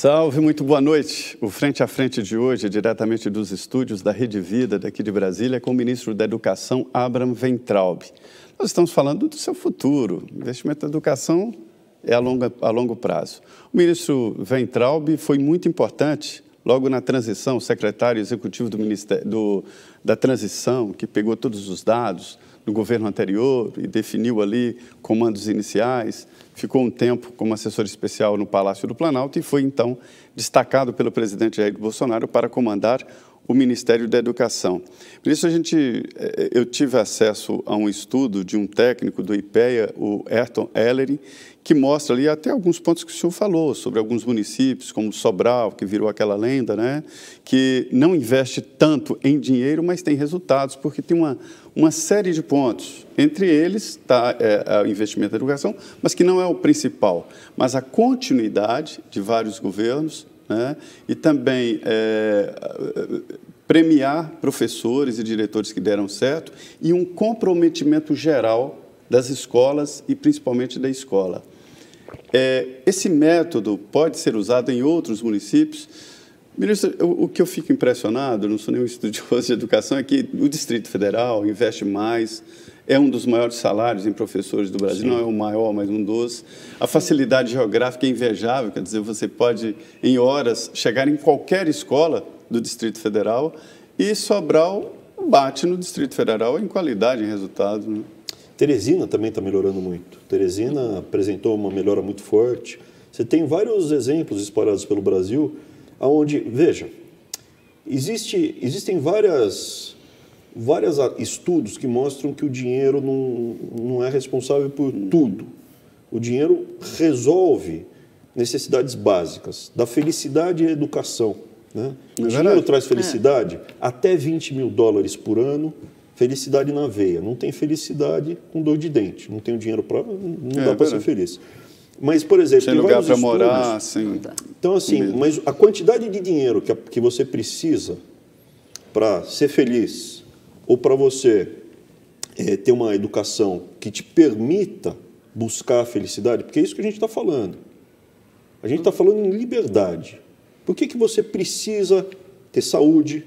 Salve, muito boa noite. O Frente a Frente de hoje é diretamente dos estúdios da Rede Vida, daqui de Brasília, com o ministro da Educação, Abraham Weintraub. Nós estamos falando do seu futuro. Investimento na educação é a longo prazo. O ministro Weintraub foi muito importante logo na transição, o secretário executivo do Ministério da Transição, que pegou todos os dados do governo anterior e definiu ali comandos iniciais, ficou um tempo como assessor especial no Palácio do Planalto e foi, então, destacado pelo presidente Jair Bolsonaro para comandar o Ministério da Educação. Por isso, eu tive acesso a um estudo de um técnico do IPEA, o Ayrton Ellery, que mostra ali até alguns pontos que o senhor falou, sobre alguns municípios, como Sobral, que virou aquela lenda, né? Que não investe tanto em dinheiro, mas tem resultados, porque tem uma série de pontos. Entre eles está o investimento na educação, mas que não é o principal, mas a continuidade de vários governos, né? E também premiar professores e diretores que deram certo e um comprometimento geral das escolas e principalmente da escola. Esse método pode ser usado em outros municípios. Ministro, o que eu fico impressionado, não sou nenhum estudioso de educação, é que o Distrito Federal investe mais, é um dos maiores salários em professores do Brasil, Sim. Não é o maior, mas um dos. A facilidade geográfica é invejável, quer dizer, você pode, em horas, chegar em qualquer escola do Distrito Federal e Sobral bate no Distrito Federal em qualidade, em resultado, né? Teresina também está melhorando muito. Teresina apresentou uma melhora muito forte. Você tem vários exemplos espalhados pelo Brasil, onde, veja, existem vários estudos que mostram que o dinheiro não é responsável por tudo. O dinheiro resolve necessidades básicas, da felicidade e a educação, né? O dinheiro traz felicidade até $20 mil por ano, felicidade na veia. Não tem felicidade com dor de dente. Não tem o dinheiro para... Não dá para ser feliz. Mas, por exemplo... Tem lugar para morar, sim. Então, assim, mas a quantidade de dinheiro que você precisa para ser feliz ou para você ter uma educação que te permita buscar a felicidade, porque é isso que a gente está falando. A gente está falando em liberdade. Por que você precisa ter saúde,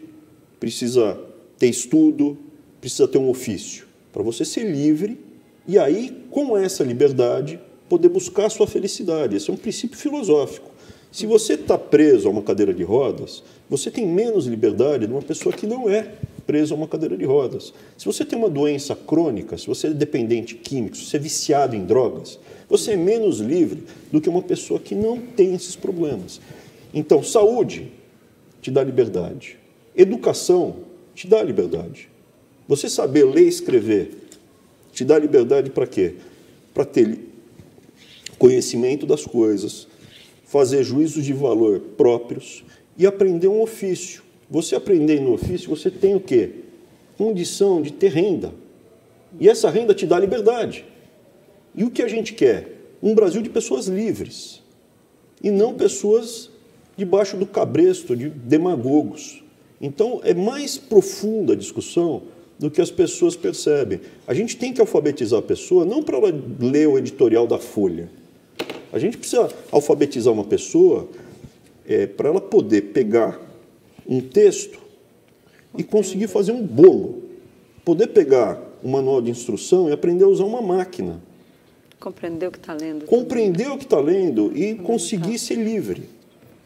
precisa ter estudo, precisa ter um ofício? Para você ser livre e aí, com essa liberdade, poder buscar a sua felicidade. Esse é um princípio filosófico. Se você está preso a uma cadeira de rodas, você tem menos liberdade de uma pessoa que não é presa a uma cadeira de rodas. Se você tem uma doença crônica, se você é dependente químico, se você é viciado em drogas, você é menos livre do que uma pessoa que não tem esses problemas. Então, saúde te dá liberdade. Educação te dá liberdade. Você saber ler e escrever te dá liberdade para quê? Para ter conhecimento das coisas, fazer juízos de valor próprios e aprender um ofício. Você aprender no ofício, você tem o quê? Condição de ter renda. E essa renda te dá liberdade. E o que a gente quer? Um Brasil de pessoas livres e não pessoas debaixo do cabresto de demagogos. Então, é mais profunda a discussão do que as pessoas percebem. A gente tem que alfabetizar a pessoa, não para ela ler o editorial da Folha. A gente precisa alfabetizar uma pessoa para ela poder pegar um texto e conseguir fazer um bolo. Poder pegar um manual de instrução e aprender a usar uma máquina. Compreender o que está lendo. Compreender o que está lendo e conseguir ser livre.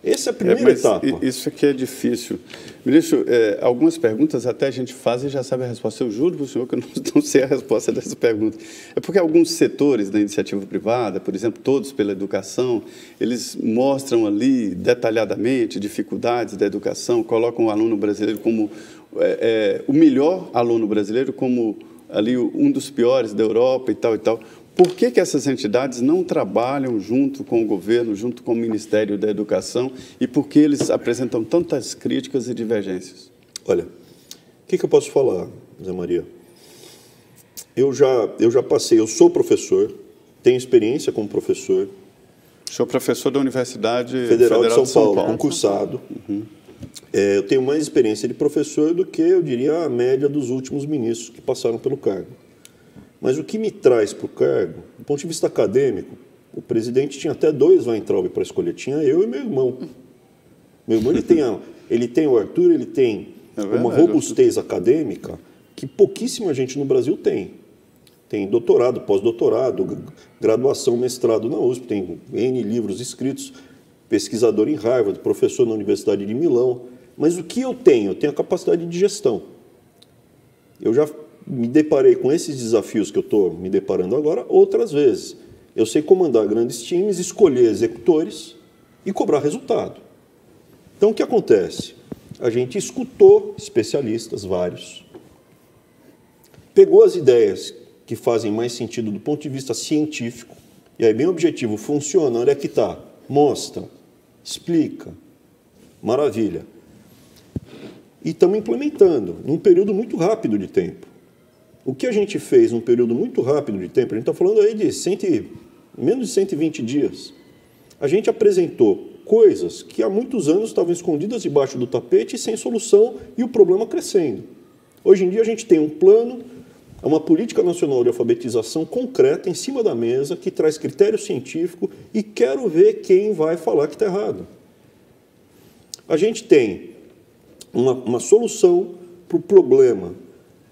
Essa é a primeira etapa. Isso aqui é difícil. Ministro, algumas perguntas até a gente faz e já sabe a resposta. Eu juro para o senhor que eu não sei a resposta dessa pergunta. É porque alguns setores da iniciativa privada, por exemplo, Todos pela Educação, eles mostram ali detalhadamente dificuldades da educação, colocam o aluno brasileiro como o melhor aluno brasileiro, como ali um dos piores da Europa e tal e tal. Por que essas entidades não trabalham junto com o governo, junto com o Ministério da Educação e por que eles apresentam tantas críticas e divergências? Olha, o que eu posso falar, Zé Maria? Eu já passei, eu sou professor, tenho experiência como professor. Sou professor da Universidade Federal de São Paulo, concursado. Uhum. Eu tenho mais experiência de professor do que, eu diria, a média dos últimos ministros que passaram pelo cargo. Mas o que me traz para o cargo, do ponto de vista acadêmico, O presidente tinha até 2 Weintraub para escolher. Tinha eu e meu irmão. Meu irmão, ele tem o Arthur, ele tem uma robustez acadêmica que pouquíssima gente no Brasil tem. Tem doutorado, pós-doutorado, graduação, mestrado na USP, tem N livros escritos, pesquisador em Harvard, professor na Universidade de Milão. Mas o que eu tenho? Eu tenho a capacidade de gestão. Eu já me deparei com esses desafios que eu estou me deparando agora outras vezes. Eu sei comandar grandes times, escolher executores e cobrar resultado. Então, o que acontece? A gente escutou especialistas, vários, pegou as ideias que fazem mais sentido do ponto de vista científico, e aí bem objetivo, funciona, onde é que está? Mostra, explica, maravilha. E estamos implementando num período muito rápido de tempo. O que a gente fez num período muito rápido de tempo, a gente está falando aí de menos de 120 dias, a gente apresentou coisas que há muitos anos estavam escondidas debaixo do tapete e sem solução, e o problema crescendo. Hoje em dia a gente tem um plano, uma política nacional de alfabetização concreta em cima da mesa, que traz critério científico, e quero ver quem vai falar que está errado. A gente tem uma solução para o problema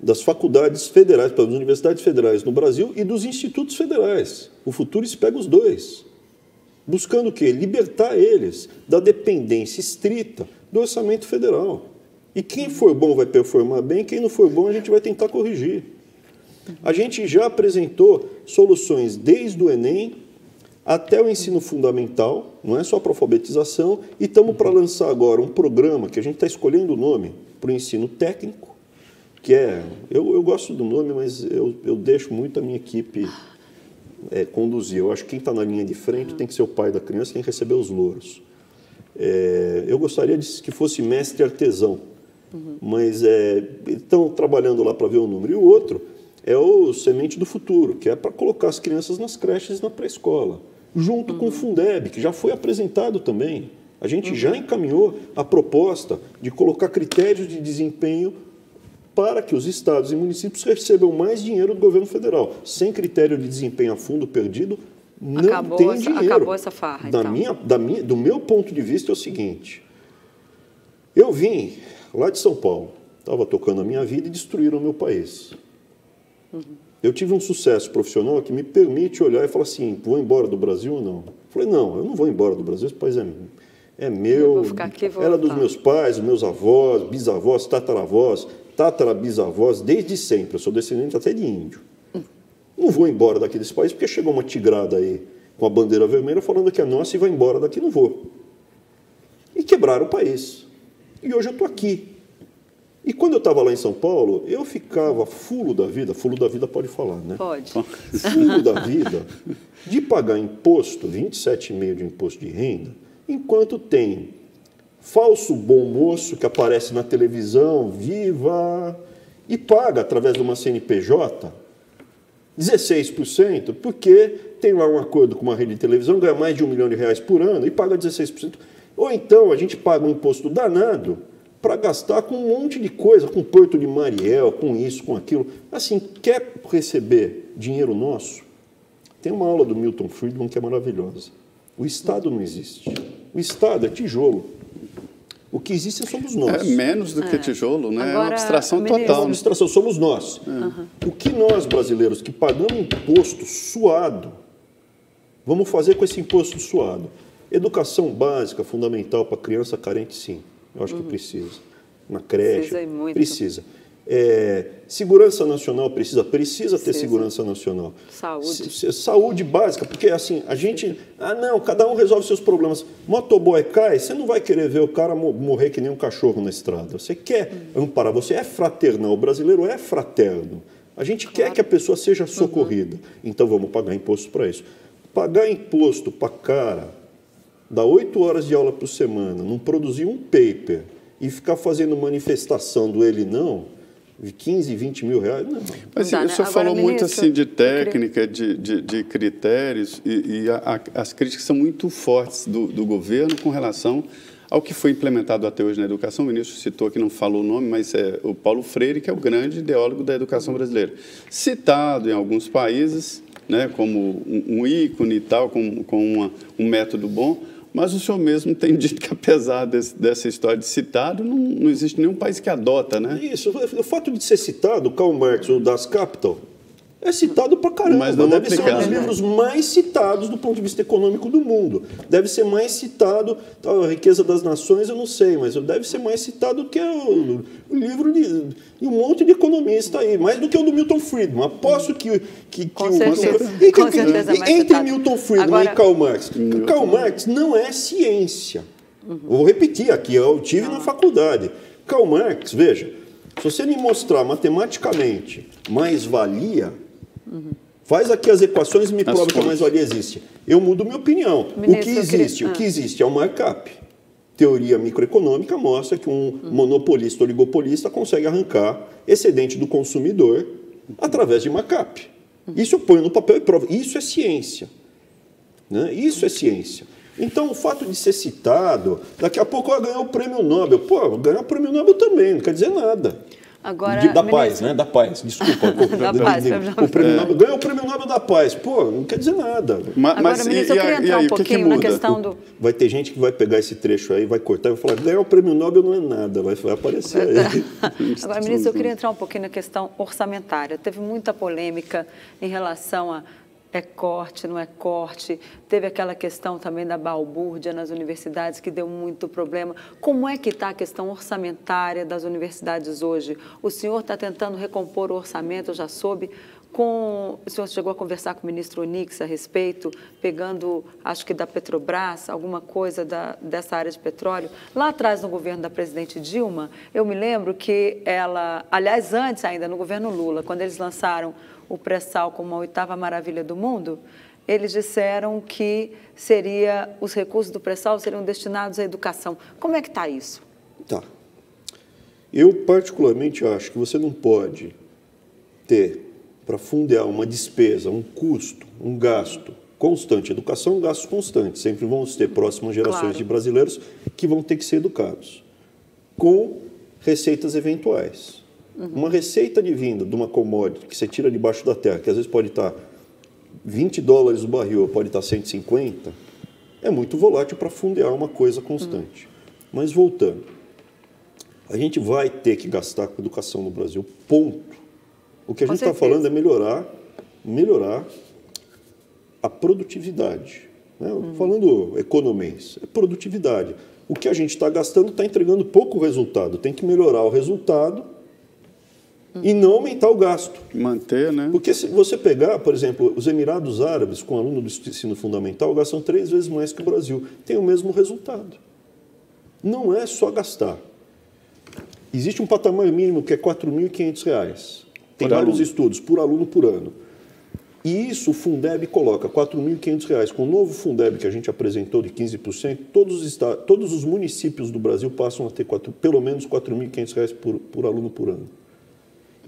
das faculdades federais, das universidades federais no Brasil e dos institutos federais. O Futuris pega os dois, buscando o quê? Libertar eles da dependência estrita do orçamento federal. E quem for bom vai performar bem, quem não for bom a gente vai tentar corrigir. A gente já apresentou soluções desde o Enem até o ensino fundamental, não é só para alfabetização, e estamos para lançar agora um programa que a gente está escolhendo o nome para o ensino técnico, que é... Eu gosto do nome, mas eu deixo muito a minha equipe conduzir. Eu acho que quem está na linha de frente tem que ser o pai da criança, tem que receber os louros. Eu gostaria que fosse mestre artesão, mas estão trabalhando lá para ver o número. E o outro é o Semente do Futuro, que é para colocar as crianças nas creches na pré-escola, junto com o Fundeb, que já foi apresentado também. A gente já encaminhou a proposta de colocar critérios de desempenho para que os estados e municípios recebam mais dinheiro do governo federal. Sem critério de desempenho a fundo perdido, não tem dinheiro. Acabou essa farra, então. Do meu ponto de vista é o seguinte, eu vim lá de São Paulo, estava tocando a minha vida e destruíram o meu país. Eu tive um sucesso profissional que me permite olhar e falar assim, vou embora do Brasil ou não? Eu falei, não, eu não vou embora do Brasil, esse país é meu, vou ficar aqui, era dos meus pais, meus avós, bisavós, tataravós, tatarabisavós, desde sempre, eu sou descendente até de índio. Não vou embora daqui desse país porque chegou uma tigrada aí com a bandeira vermelha falando que é nossa e vai embora daqui, não vou. E quebraram o país. E hoje eu estou aqui. E quando eu estava lá em São Paulo, eu ficava fulo da vida pode falar, né? Pode. Fulo da vida de pagar imposto, 27,5% de imposto de renda, enquanto tem falso bom moço que aparece na televisão, viva, e paga através de uma CNPJ 16%, porque tem lá um acordo com uma rede de televisão, ganha mais de R$1 milhão por ano e paga 16%. Ou então a gente paga um imposto danado para gastar com um monte de coisa, com Porto de Mariel, com isso, com aquilo. Assim, quer receber dinheiro nosso? Tem uma aula do Milton Friedman que é maravilhosa. O Estado não existe. O Estado é tijolo. O que existe somos nós. É menos do que tijolo, né? Agora, é uma abstração total. Uma abstração, somos nós. O que nós, brasileiros, que pagamos imposto suado, vamos fazer com esse imposto suado? Educação básica, fundamental para criança carente, sim. Eu acho que precisa. Na creche, precisa. Segurança nacional precisa ter segurança nacional. Saúde básica, porque assim, a gente... não, cada um resolve seus problemas. Motoboy cai, você não vai querer ver o cara morrer que nem um cachorro na estrada. Você quer amparar, você é fraternal, o brasileiro é fraterno. A gente quer que a pessoa seja socorrida. Então vamos pagar imposto para isso. Pagar imposto para cara, dar 8 horas de aula por semana, não produzir um paper e ficar fazendo manifestação do ele não, de 15, 20 mil reais, não. Mas o senhor falou muito assim de técnica, de critérios, e as críticas são muito fortes do governo com relação ao que foi implementado até hoje na educação. O ministro citou que não falou o nome, mas é o Paulo Freire, que é o grande ideólogo da educação brasileira. Citado em alguns países, né, como um ícone e tal, com um método bom, mas o senhor mesmo tem dito que, apesar dessa história de citado, não existe nenhum país que adota, né? Isso. O fato de ser citado, Karl Marx, o Das Kapital, é citado pra caramba. Mas não deve ser um dos aplicado. livros mais citados do ponto de vista econômico do mundo. Deve ser mais citado, a Riqueza das Nações, eu não sei, mas deve ser mais citado do que o livro de um monte de economista aí, mais do que o do Milton Friedman. Aposto Com certeza mais entre citado. Milton Friedman Agora, e Karl Marx. Karl Marx não é ciência. Vou repetir aqui, eu tive na faculdade. Karl Marx, veja, se você me mostrar matematicamente mais-valia, faz aqui as equações e me prova que a mais-valia existe. Eu mudo minha opinião. O que existe é o markup. Teoria microeconômica mostra que um monopolista, oligopolista, consegue arrancar excedente do consumidor através de markup. Isso eu ponho no papel e provo. Isso é ciência. Né? Isso é ciência. Então, o fato de ser citado, daqui a pouco ganhar o prêmio Nobel. Pô, ganhar o prêmio Nobel também, não quer dizer nada. Agora, Da paz, né? Da paz, desculpa. Da paz, o prêmio Nobel, ganhou o prêmio Nobel da paz. Pô, não quer dizer nada. Agora, ministro, eu queria entrar um pouquinho na questão do... Vai ter gente que vai pegar esse trecho aí, vai cortar e vai falar, ganhar o prêmio Nobel não é nada, vai aparecer aí. Agora, ministro, eu queria entrar um pouquinho na questão orçamentária. Teve muita polêmica em relação a é corte, não é corte. Teve aquela questão também da balbúrdia nas universidades, que deu muito problema. Como é que está a questão orçamentária das universidades hoje? O senhor está tentando recompor o orçamento, eu já soube. O senhor chegou a conversar com o ministro Onix a respeito, pegando, acho que da Petrobras, alguma coisa dessa área de petróleo. Lá atrás, no governo da presidente Dilma, eu me lembro que ela, aliás, antes ainda, no governo Lula, quando eles lançaram o pré-sal como a 8ª maravilha do mundo, eles disseram que os recursos do pré-sal seriam destinados à educação. Como é que está isso? Tá. Eu, particularmente, acho que você não pode ter, para fundear uma despesa, um custo, um gasto constante. Educação é um gasto constante. Sempre vão ter próximas gerações de brasileiros que vão ter que ser educados, com receitas eventuais. Uma receita divina de uma commodity que você tira debaixo da terra, que às vezes pode estar $20 o barril, pode estar 150, é muito volátil para fundear uma coisa constante. Mas voltando, a gente vai ter que gastar com educação no Brasil, ponto. O que a gente está falando é melhorar a produtividade. Né? Falando economês, é produtividade. O que a gente está gastando está entregando pouco resultado. Tem que melhorar o resultado e não aumentar o gasto. Manter, né? Porque se você pegar, por exemplo, os Emirados Árabes, com aluno do ensino fundamental, gastam 3 vezes mais que o Brasil. Tem o mesmo resultado. Não é só gastar. Existe um patamar mínimo que é R$ 4.500. Tem vários estudos, por aluno por ano. E isso o Fundeb coloca R$ 4.500. Com o novo Fundeb que a gente apresentou de 15%, todos os municípios do Brasil passam a ter pelo menos R$ 4.500 por aluno por ano.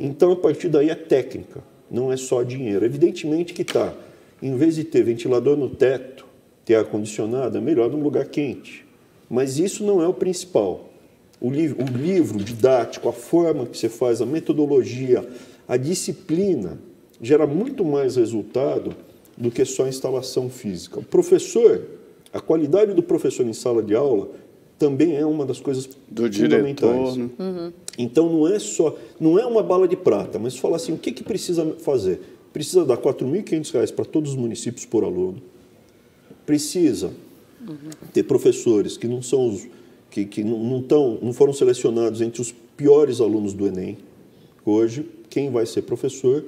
Então, a partir daí é técnica, não é só dinheiro. Evidentemente que está, em vez de ter ventilador no teto, ter ar-condicionado, é melhor num lugar quente. Mas isso não é o principal. O livro didático, a forma que você faz, a metodologia, a disciplina, gera muito mais resultado do que só a instalação física. O professor, a qualidade do professor em sala de aula também é uma das coisas fundamentais. Diretor, né? Então, não é uma bala de prata, mas falar assim, o que precisa fazer? Precisa dar R$ 4.500 para todos os municípios por aluno, precisa ter professores que não são que não foram selecionados entre os piores alunos do Enem. Hoje, quem vai ser professor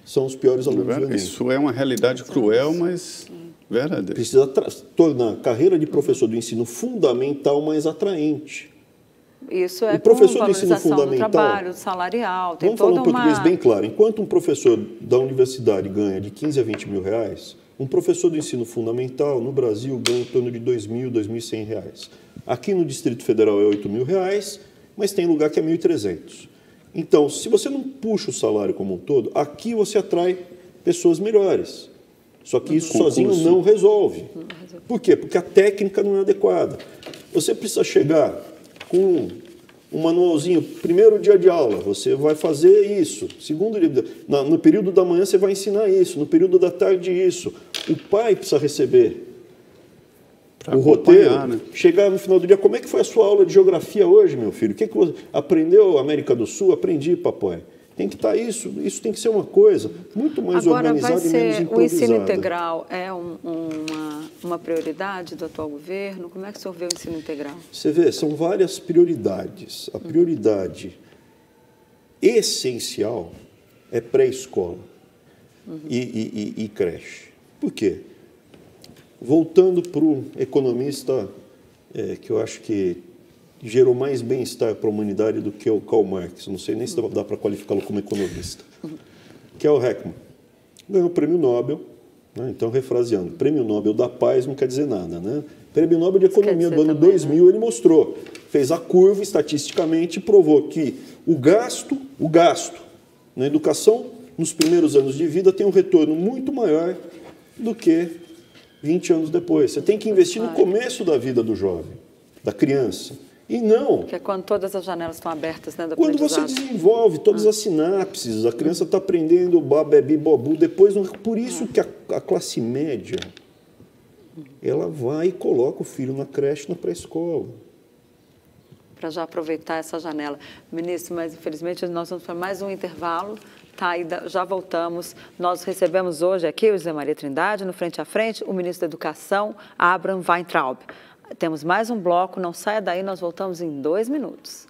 são os piores alunos do Enem. Isso é uma realidade cruel, mas verdadeira. Precisa tornar a carreira de professor do ensino fundamental mais atraente. Isso é o professor com do ensino fundamental, do trabalho, salarial, tem vamos falar um português bem claro. Enquanto um professor da universidade ganha de 15 a 20 mil reais, um professor do ensino fundamental no Brasil ganha em torno de 2.000, 2.100 reais. Aqui no Distrito Federal é 8 mil reais, mas tem lugar que é 1.300. Então, se você não puxa o salário como um todo, aqui você atrai pessoas melhores. Só que isso sozinho não resolve. Por quê? Porque a técnica não é adequada. Você precisa chegar com um manualzinho, primeiro dia de aula, você vai fazer isso. Segundo dia, no período da manhã você vai ensinar isso, no período da tarde isso. O pai precisa receber o roteiro, né? Chegar no final do dia, como é que foi a sua aula de geografia hoje, meu filho? O que você aprendeu América do Sul? Aprendi, papai. Tem que estar isso tem que ser uma coisa muito mais organizada e menos improvisada. O ensino integral é uma prioridade do atual governo? Como é que o senhor vê o ensino integral? Você vê, são várias prioridades. A prioridade essencial é pré-escola e creche. Por quê? Voltando para o economista que eu acho que gerou mais bem-estar para a humanidade do que o Karl Marx, não sei nem se dá para qualificá-lo como economista, que é o Heckman. Ganhou o prêmio Nobel, né? Então, refraseando, prêmio Nobel da Paz não quer dizer nada, né? Prêmio Nobel de Economia do ano 2000, né? Ele mostrou, fez a curva estatisticamente e provou que o gasto na educação nos primeiros anos de vida tem um retorno muito maior do que 20 anos depois. Você tem que investir no começo da vida do jovem, da criança. E não. Que é quando todas as janelas estão abertas, né? Quando você desenvolve todas as sinapses, a criança está aprendendo babebi, bobu, depois. Por isso que a classe média, ela vai e coloca o filho na creche, na pré-escola. Para já aproveitar essa janela. Ministro, mas infelizmente nós vamos para mais um intervalo. Tá, já voltamos. Nós recebemos hoje aqui o José Maria Trindade, no Frente a Frente, o ministro da Educação, Abraham Weintraub. Temos mais um bloco, não saia daí, nós voltamos em 2 minutos.